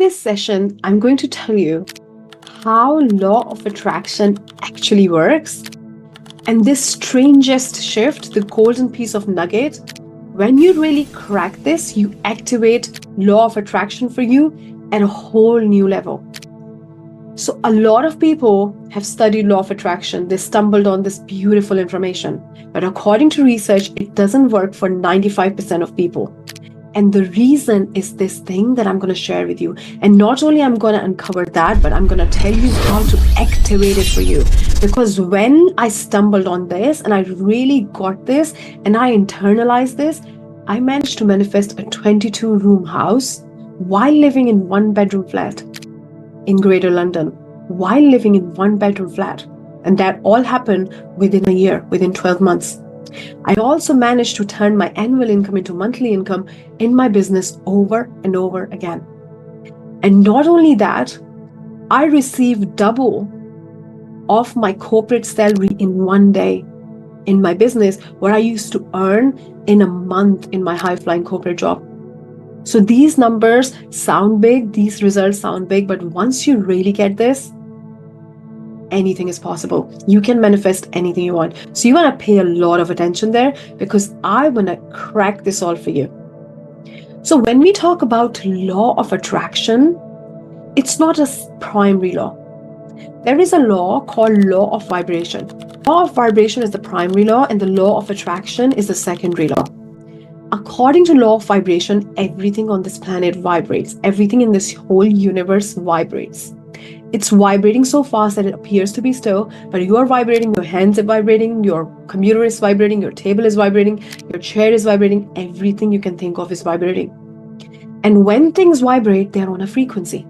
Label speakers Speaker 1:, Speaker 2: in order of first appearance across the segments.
Speaker 1: this session, I'm going to tell you how law of attraction actually works. And this strangest shift, the golden piece of nugget, when you really crack this, you activate law of attraction for you at a whole new level. So a lot of people have studied law of attraction. They stumbled on this beautiful information. But according to research, it doesn't work for 95% of people. And the reason is this thing that I'm going to share with you. And not only I'm going to uncover that, but I'm going to tell you how to activate it for you. Because when I stumbled on this and I really got this and I internalized this, I managed to manifest a 22-room house while living in one-bedroom flat in Greater London, while living in one-bedroom flat. And that all happened within a year, within 12 months. I also managed to turn my annual income into monthly income in my business over and over again. And not only that, I received double of my corporate salary in one day in my business, where I used to earn in a month in my high-flying corporate job. So these numbers sound big, these results sound big, but once you really get this, anything is possible. You can manifest anything you want. So you want to pay a lot of attention there, because I want to crack this all for you. So when we talk about law of attraction, it's not a primary law. There is a law called law of vibration. Law of vibration is the primary law, and the law of attraction is the secondary law. According to law of vibration, everything on this planet vibrates. Everything in this whole universe vibrates. It's vibrating so fast that it appears to be still, but you are vibrating, your hands are vibrating, your computer is vibrating, your table is vibrating, your chair is vibrating, everything you can think of is vibrating. And when things vibrate, they are on a frequency.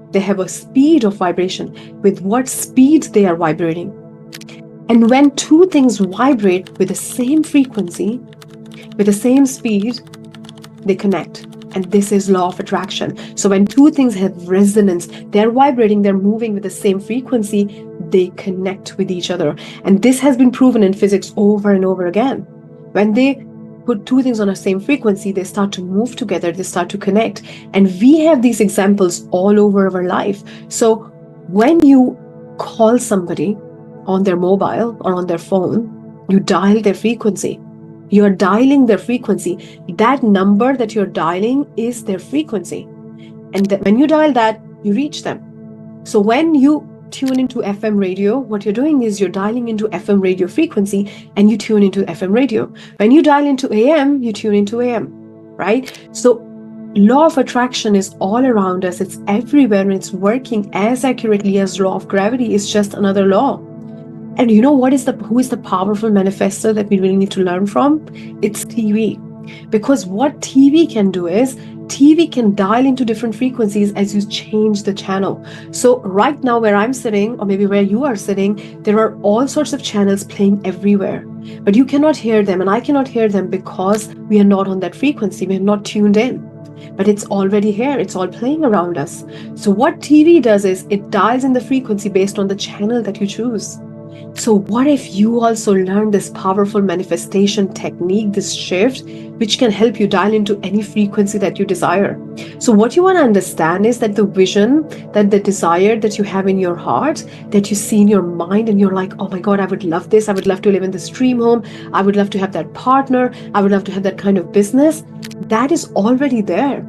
Speaker 1: They have a speed of vibration, with what speed they are vibrating. And when two things vibrate with the same frequency, with the same speed, they connect. And this is law of attraction. So when two things have resonance, they're vibrating, they're moving with the same frequency, they connect with each other. And this has been proven in physics over and over again. When they put two things on the same frequency, they start to move together, they start to connect. And we have these examples all over our life. So when you call somebody on their mobile or on their phone, you dial their frequency. You're dialing their frequency. That number that you're dialing is their frequency. And when you dial that, you reach them. So when you tune into FM radio, what you're doing is you're dialing into FM radio frequency and you tune into FM radio. When you dial into AM, you tune into AM, right? So law of attraction is all around us. It's everywhere, and it's working as accurately as law of gravity is just another law. And you know who is the powerful manifestor that we really need to learn from? It's TV. Because what TV can do is, TV can dial into different frequencies as you change the channel. So right now where I'm sitting, or maybe where you are sitting, there are all sorts of channels playing everywhere. But you cannot hear them, and I cannot hear them because we are not on that frequency. We are not tuned in. But it's already here. It's all playing around us. So what TV does is it dials in the frequency based on the channel that you choose. So what if you also learn this powerful manifestation technique, this shift, which can help you dial into any frequency that you desire? So what you want to understand is that the vision, that the desire that you have in your heart, that you see in your mind, and you're like, oh my God, I would love this. I would love to live in this dream home. I would love to have that partner. I would love to have that kind of business. That is already there.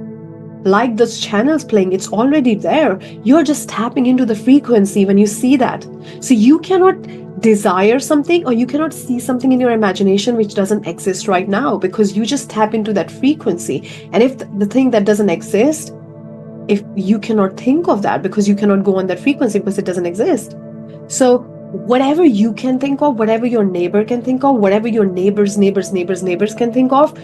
Speaker 1: Like those channels playing, it's already there. You're just tapping into the frequency when you see that. So you cannot desire something, or you cannot see something in your imagination which doesn't exist right now, because you just tap into that frequency. And if the thing that doesn't exist, if you cannot think of that because you cannot go on that frequency because it doesn't exist. So whatever you can think of, whatever your neighbor can think of, whatever your neighbors can think of,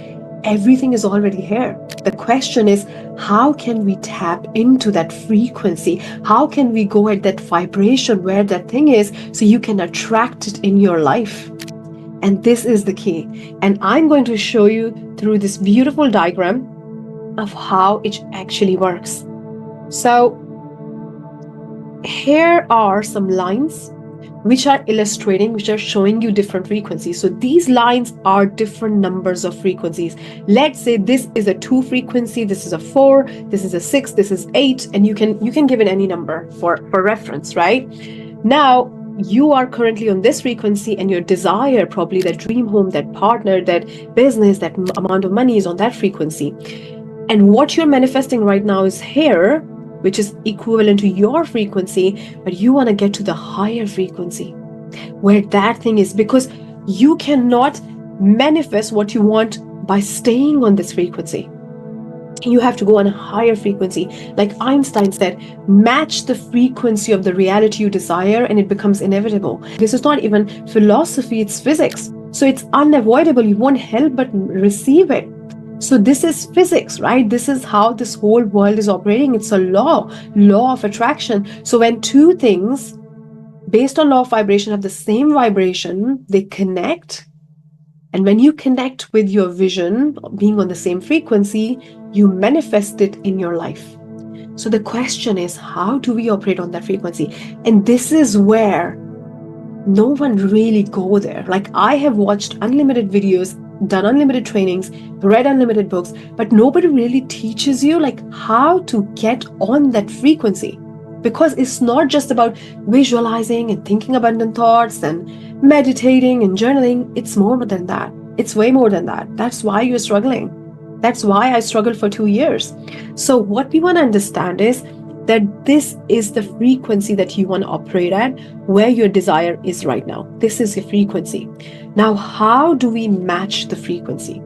Speaker 1: everything is already here. The question is, how can we tap into that frequency? How can we go at that vibration where that thing is, so you can attract it in your life? And this is the key. And I'm going to show you through this beautiful diagram of how it actually works. So here are some lines which are illustrating, which are showing you different frequencies. So these lines are different numbers of frequencies. Let's say this is a 2 frequency, this is a 4, this is a 6, this is 8, and you can give it any number for reference, right? Now, you are currently on this frequency, and your desire, probably that dream home, that partner, that business, that amount of money is on that frequency. And what you're manifesting right now is here, which is equivalent to your frequency, but you want to get to the higher frequency where that thing is, because you cannot manifest what you want by staying on this frequency. You have to go on a higher frequency. Like Einstein said, match the frequency of the reality you desire and it becomes inevitable. This is not even philosophy, it's physics. So it's unavoidable. You won't help but receive it. So this is physics, right? This is how this whole world is operating. It's a law of attraction. So when two things based on law of vibration have the same vibration, they connect. And when you connect with your vision, being on the same frequency, you manifest it in your life. So the question is, how do we operate on that frequency? And this is where no one really go there. Like, I have watched unlimited videos, done unlimited trainings, read unlimited books, but nobody really teaches you like how to get on that frequency. Because it's not just about visualizing and thinking abundant thoughts and meditating and journaling. It's more than that. It's way more than that. That's why you're struggling. That's why I struggled for 2 years. So what we want to understand is that this is the frequency that you want to operate at, where your desire is right now. This is your frequency. Now, how do we match the frequency?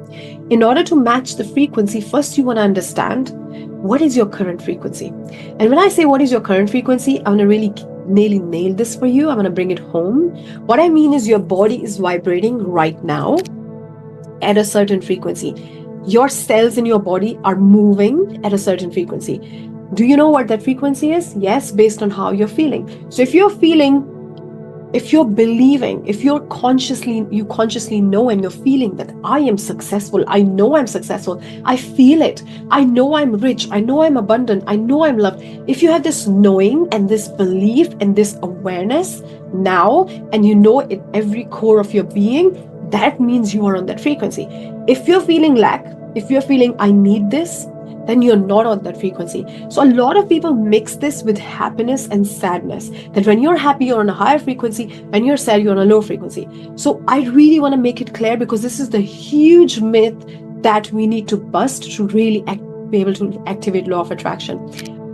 Speaker 1: In order to match the frequency, first you want to understand what is your current frequency. And when I say what is your current frequency, I'm going to really nail this for you. I'm going to bring it home. What I mean is your body is vibrating right now at a certain frequency. Your cells in your body are moving at a certain frequency. Do you know what that frequency is? Yes, based on how you're feeling. So if you're believing, if you consciously know and you're feeling that I am successful, I know I'm successful, I feel it, I know I'm rich, I know I'm abundant, I know I'm loved. If you have this knowing and this belief and this awareness now, and you know it every core of your being, that means you are on that frequency. If you're feeling lack, if you're feeling I need this, then you're not on that frequency. So a lot of people mix this with happiness and sadness, that when you're happy, you're on a higher frequency, when you're sad, you're on a low frequency. So I really want to make it clear, because this is the huge myth that we need to bust to really be able to activate law of attraction.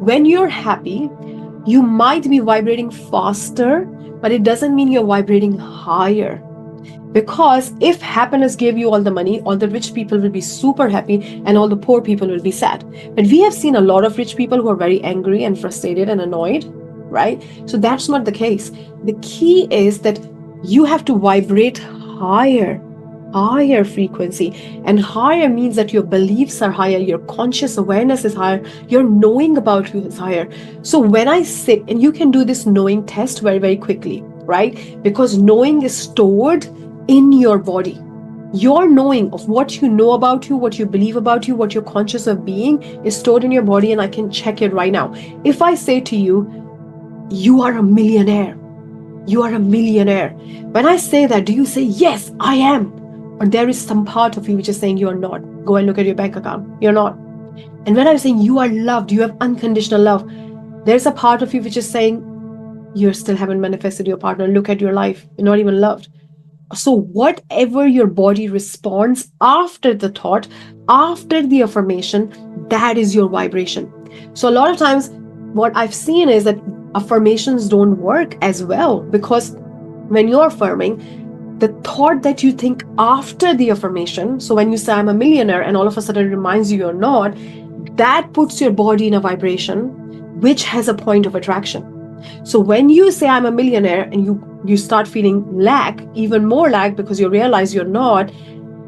Speaker 1: When you're happy, you might be vibrating faster, but it doesn't mean you're vibrating higher. Because if happiness gave you all the money, all the rich people will be super happy and all the poor people will be sad. But we have seen a lot of rich people who are very angry and frustrated and annoyed, right? So that's not the case. The key is that you have to vibrate higher frequency. And higher means that your beliefs are higher, your conscious awareness is higher, your knowing about you is higher. So when I say, and you can do this knowing test very, very quickly, right? Because knowing is stored in your body. Your knowing of what you know about you, what you believe about you, what you're conscious of being is stored in your body, and I can check it right now. If I say to you, you are a millionaire, you are a millionaire. When I say that, do you say, yes, I am? Or there is some part of you which is saying you are not? Go and look at your bank account. You're not. And when I'm saying you are loved, you have unconditional love, there's a part of you which is saying you still haven't manifested your partner. Look at your life. You're not even loved. So whatever your body responds after the thought, after the affirmation, that is your vibration. So a lot of times what I've seen is that affirmations don't work as well, because when you're affirming, the thought that you think after the affirmation, so when you say I'm a millionaire and all of a sudden it reminds you you're not, that puts your body in a vibration which has a point of attraction. So when you say I'm a millionaire and you start feeling lack, even more lack, because you realize you're not,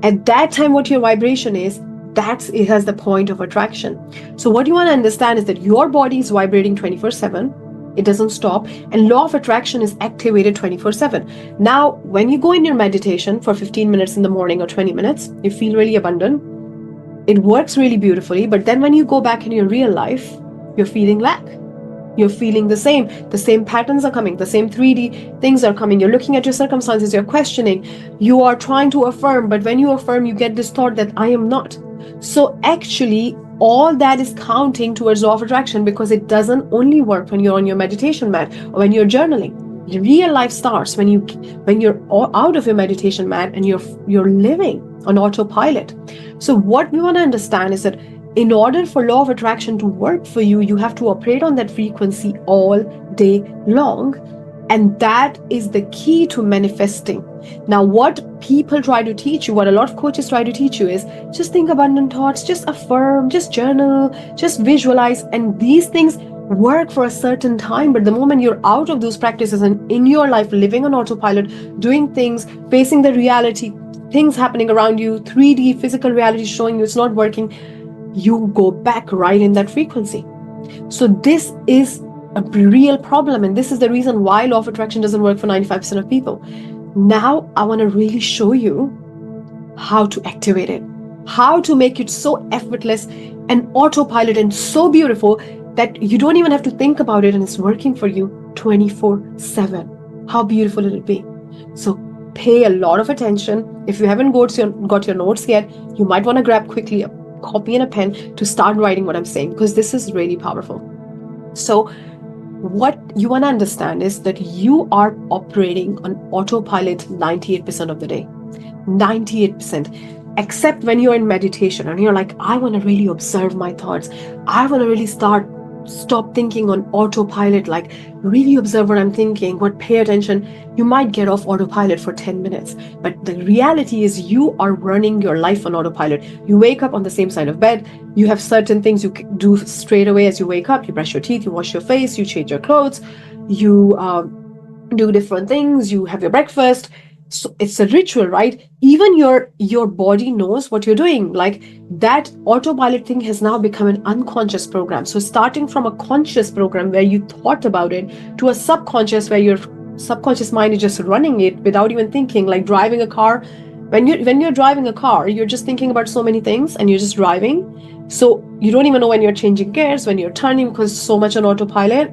Speaker 1: at that time what your vibration is, it has the point of attraction. So what you want to understand is that your body is vibrating 24/7. It doesn't stop, and law of attraction is activated 24/7. Now, when you go in your meditation for 15 minutes in the morning or 20 minutes, you feel really abundant. It works really beautifully, but then when you go back in your real life, you're feeling lack. You're feeling the same patterns are coming, the same 3D things are coming. You're looking at your circumstances, you're questioning, you are trying to affirm, but when you affirm, you get this thought that I am not. So actually, all that is counting towards law of attraction, because it doesn't only work when you're on your meditation mat or when you're journaling. Real life starts when you're out of your meditation mat and you're living on autopilot. So what we want to understand is that in order for law of attraction to work for you, you have to operate on that frequency all day long. And that is the key to manifesting. Now, what people try to teach you, what a lot of coaches try to teach you is just think abundant thoughts, just affirm, just journal, just visualize. And these things work for a certain time. But the moment you're out of those practices and in your life, living on autopilot, doing things, facing the reality, things happening around you, 3D physical reality showing you it's not working, you go back right in that frequency. So this is a real problem, and this is the reason why law of attraction doesn't work for 95% of people. Now I want to really show you how to activate it, how to make it so effortless and autopilot and so beautiful that you don't even have to think about it, and it's working for you 24/7. How beautiful it'll be. So pay a lot of attention. If you haven't got your notes yet, you might want to grab quickly a copy and a pen to start writing what I'm saying, because this is really powerful. So what you want to understand is that you are operating on autopilot 98% of the day. 98%. Except when you're in meditation and you're like, I want to really observe my thoughts. I want to really stop thinking on autopilot, like really observe what I'm thinking, pay attention. You might get off autopilot for 10 minutes. But the reality is you are running your life on autopilot. You wake up on the same side of bed. You have certain things you do straight away as you wake up. You brush your teeth, you wash your face, you change your clothes, you do different things, you have your breakfast. So it's a ritual, right? Even your body knows what you're doing. Like that autopilot thing has now become an unconscious program. So starting from a conscious program where you thought about it to a subconscious where your subconscious mind is just running it without even thinking, like driving a car. When you're driving a car, you're just thinking about so many things and you're just driving. So you don't even know when you're changing gears, when you're turning, because so much on autopilot.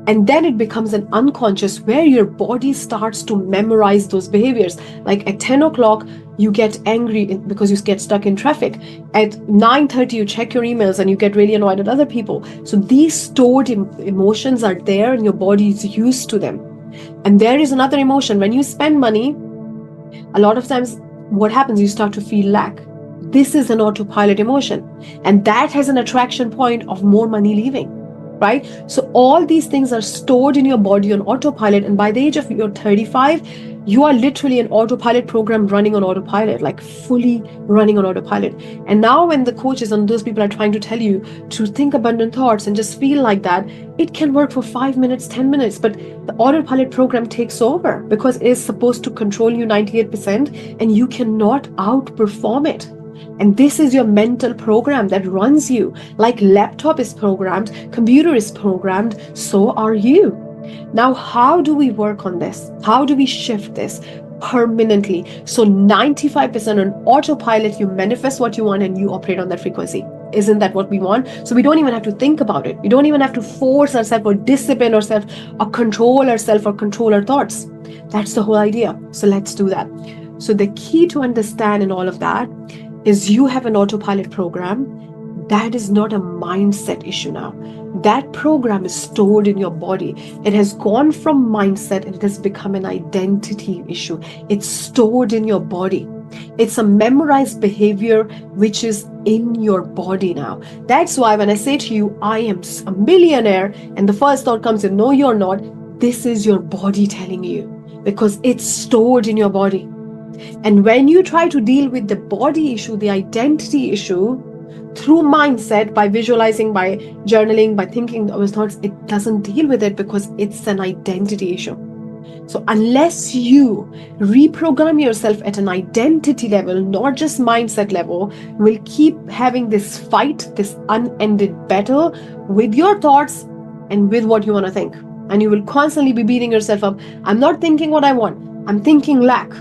Speaker 1: And then it becomes an unconscious where your body starts to memorize those behaviors. Like at 10 o'clock, you get angry because you get stuck in traffic. At 9:30, you check your emails and you get really annoyed at other people. So these stored emotions are there and your body is used to them. And there is another emotion. When you spend money, a lot of times what happens, you start to feel lack. This is an autopilot emotion. And that has an attraction point of more money leaving. Right? So all these things are stored in your body on autopilot. And by the age of your 35, you are literally an autopilot program running on autopilot, like fully running on autopilot. And now when the coaches and those people are trying to tell you to think abundant thoughts and just feel like that, it can work for 5 minutes, 10 minutes, but the autopilot program takes over because it is supposed to control you 98% and you cannot outperform it. And this is your mental program that runs you. Like laptop is programmed, computer is programmed, so are you. Now, how do we work on this? How do we shift this permanently? So 95% on autopilot, you manifest what you want and you operate on that frequency. Isn't that what we want? So we don't even have to think about it. We don't even have to force ourselves or discipline ourselves or control ourselves or control our thoughts. That's the whole idea. So let's do that. So the key to understand in all of that is you have an autopilot program. That is not a mindset issue now. That program is stored in your body. It has gone from mindset and it has become an identity issue. It's stored in your body. It's a memorized behavior which is in your body now. That's why when I say to you, I am a millionaire, and the first thought comes in, no, you're not. This is your body telling you because it's stored in your body. And when you try to deal with the body issue, the identity issue, through mindset, by visualizing, by journaling, by thinking those thoughts, it doesn't deal with it because it's an identity issue. So unless you reprogram yourself at an identity level, not just mindset level, will keep having this fight, this unended battle with your thoughts and with what you want to think. And you will constantly be beating yourself up. I'm not thinking what I want. I'm thinking lack.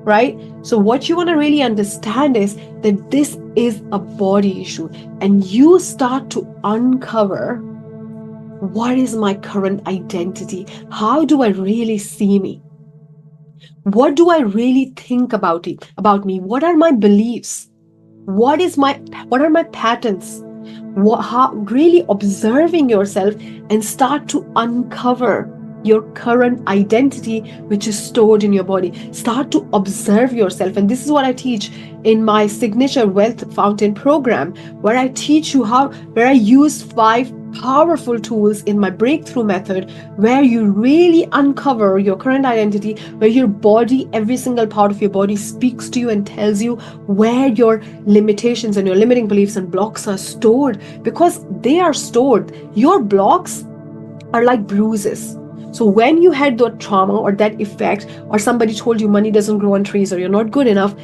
Speaker 1: Right? So what you want to really understand is that this is a body issue, and you start to uncover what is my current identity? How do I really see me? What do I really think about me? What are my beliefs? What are my patterns? How really observing yourself and start to uncover your current identity, which is stored in your body. Start to observe yourself. And this is what I teach in my signature Wealth Fountain program, where I teach you where I use 5 powerful tools in my breakthrough method, where you really uncover your current identity, where your body, every single part of your body speaks to you and tells you where your limitations and your limiting beliefs and blocks are stored, because they are stored. Your blocks are like bruises. So when you had that trauma or that effect, or somebody told you money doesn't grow on trees, or you're not good enough,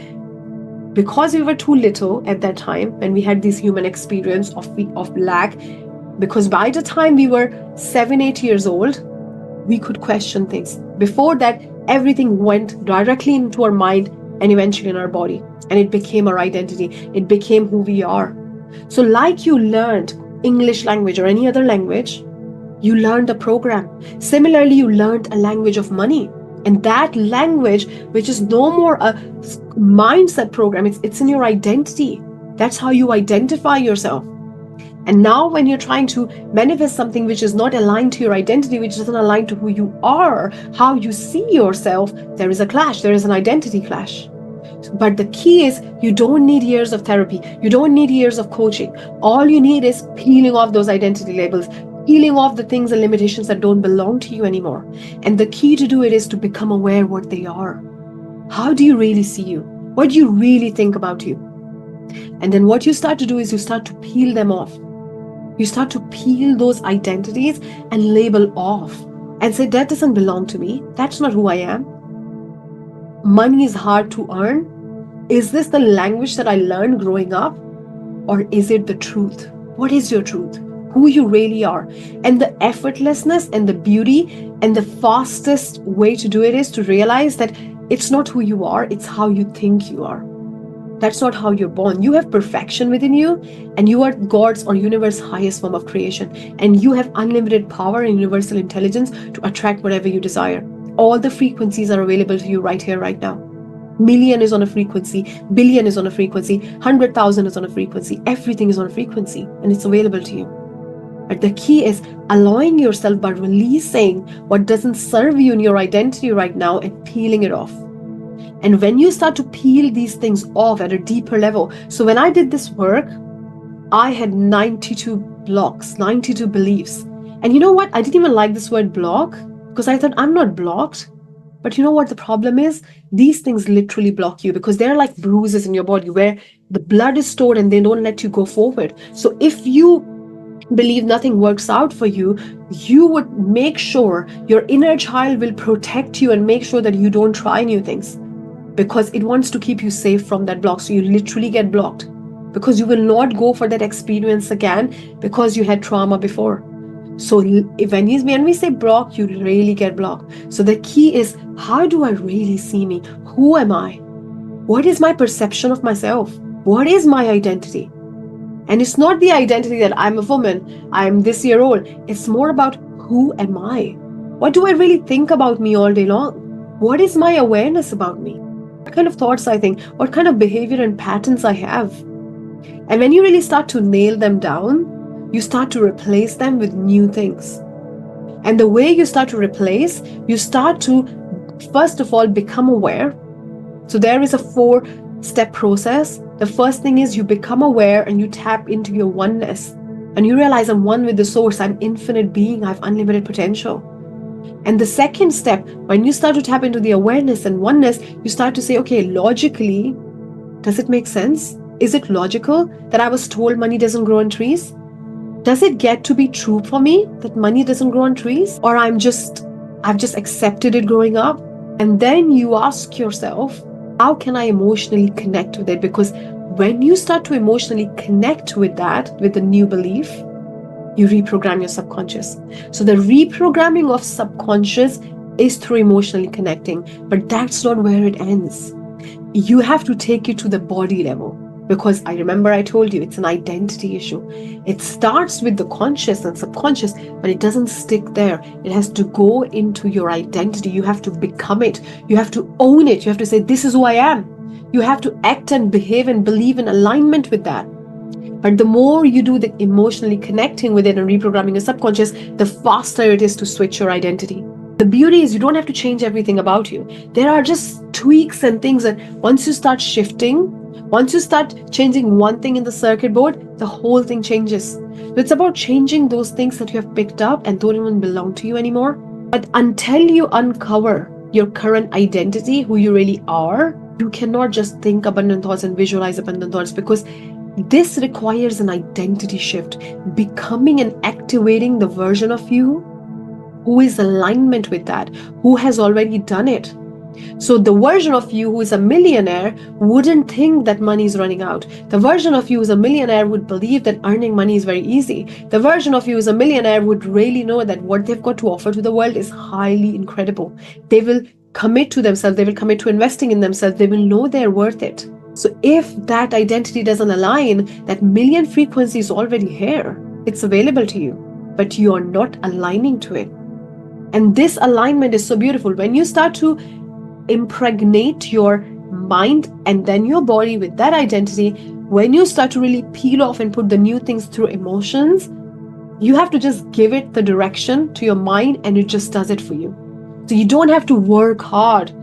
Speaker 1: because we were too little at that time, and we had this human experience of lack, because by the time we were 7-8 years old, we could question things. Before that, everything went directly into our mind and eventually in our body, and it became our identity. It became who we are. So like you learned English language or any other language, you learned a program. Similarly, you learned a language of money. And that language, which is no more a mindset program, it's in your identity. That's how you identify yourself. And now when you're trying to manifest something which is not aligned to your identity, which doesn't align to who you are, how you see yourself, there is a clash. There is an identity clash. But the key is, you don't need years of therapy. You don't need years of coaching. All you need is peeling off those identity labels, peeling off the things and limitations that don't belong to you anymore. And the key to do it is to become aware what they are. How do you really see you? What do you really think about you? And then what you start to do is you start to peel them off. You start to peel those identities and label off and say, that doesn't belong to me. That's not who I am. Money is hard to earn. Is this the language that I learned growing up? Or is it the truth? What is your truth? Who you really are? And the effortlessness and the beauty and the fastest way to do it is to realize that it's not who you are, it's how you think you are. That's not how you're born. You have perfection within you, and you are God's or universe's highest form of creation. And you have unlimited power and universal intelligence to attract whatever you desire. All the frequencies are available to you right here, right now. Million is on a frequency, billion is on a frequency, 100,000 is on a frequency. Everything is on a frequency, and it's available to you. But the key is allowing yourself by releasing what doesn't serve you in your identity right now and peeling it off. And when you start to peel these things off at a deeper level, so when I did this work, I had 92 blocks, 92 beliefs. And you know what? I didn't even like this word block, because I thought I'm not blocked. But you know what the problem is? These things literally block you, because they're like bruises in your body where the blood is stored and they don't let you go forward. So if you believe nothing works out for you, you would make sure your inner child will protect you and make sure that you don't try new things, because it wants to keep you safe from that block. So you literally get blocked, because you will not go for that experience again because you had trauma before. So when we say block, you really get blocked. So the key is, how do I really see me? Who am I? What is my perception of myself? What is my identity? And it's not the identity that I'm a woman, I'm this year old. It's more about, who am I? What do I really think about me all day long? What is my awareness about me? What kind of thoughts I think? What kind of behavior and patterns I have? And when you really start to nail them down, you start to replace them with new things. And the way you start to replace, you start to, first of all, become aware. So there is a 4-step process. The first thing is you become aware and you tap into your oneness. And you realize, I'm one with the source. I'm infinite being. I have unlimited potential. And the second step, when you start to tap into the awareness and oneness, you start to say, okay, logically, does it make sense? Is it logical that I was told money doesn't grow on trees? Does it get to be true for me that money doesn't grow on trees? Or I've just accepted it growing up? And then you ask yourself, how can I emotionally connect with it? Because when you start to emotionally connect with that, with the new belief, you reprogram your subconscious. So the reprogramming of subconscious is through emotionally connecting, but that's not where it ends. You have to take it to the body level, Because I remember I told you it's an identity issue. It starts with the conscious and subconscious, but it doesn't stick there. It has to go into your identity. You have to become it. You have to own it. You have to say, this is who I am. You have to act and behave and believe in alignment with that. But the more you do the emotionally connecting with it and reprogramming your subconscious, the faster it is to switch your identity. The beauty is you don't have to change everything about you. There are just tweaks and things that once you start shifting, once you start changing one thing in the circuit board, the whole thing changes. So it's about changing those things that you have picked up and don't even belong to you anymore. But until you uncover your current identity, who you really are, you cannot just think abundant thoughts and visualize abundant thoughts, because this requires an identity shift, becoming and activating the version of you who is in alignment with that, who has already done it. So the version of you who is a millionaire wouldn't think that money is running out. The version of you who is a millionaire would believe that earning money is very easy. The version of you who is a millionaire would really know that what they've got to offer to the world is highly incredible. They will commit to themselves. They will commit to investing in themselves. They will know they're worth it. So if that identity doesn't align, that million frequency is already here. It's available to you, but you are not aligning to it. And this alignment is so beautiful. When you start to impregnate your mind and then your body with that identity, when you start to really peel off and put the new things through emotions, you have to just give it the direction to your mind and it just does it for you. So you don't have to work hard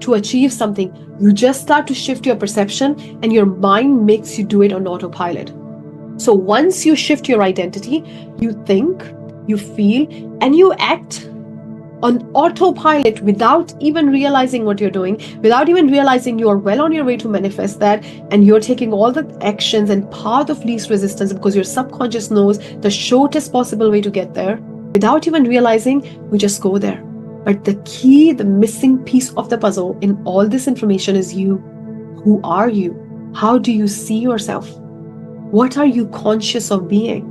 Speaker 1: to achieve something. You just start to shift your perception and your mind makes you do it on autopilot. So once you shift your identity, you think, you feel, and you act on autopilot without even realizing what you're doing, without even realizing you're well on your way to manifest that, and you're taking all the actions and path of least resistance because your subconscious knows the shortest possible way to get there. Without even realizing, we just go there. But the key, the missing piece of the puzzle in all this information is you. Who are you? How do you see yourself? What are you conscious of being?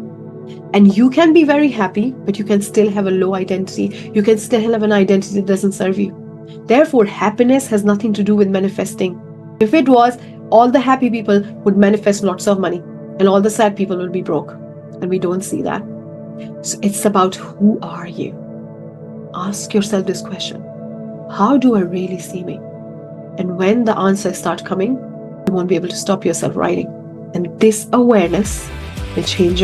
Speaker 1: And you can be very happy, but you can still have a low identity. You can still have an identity that doesn't serve you. Therefore, happiness has nothing to do with manifesting. If it was, all the happy people would manifest lots of money and all the sad people will be broke. And we don't see that. So it's about who are you? Ask yourself this question. How do I really see me? And when the answers start coming, you won't be able to stop yourself writing. And this awareness will change your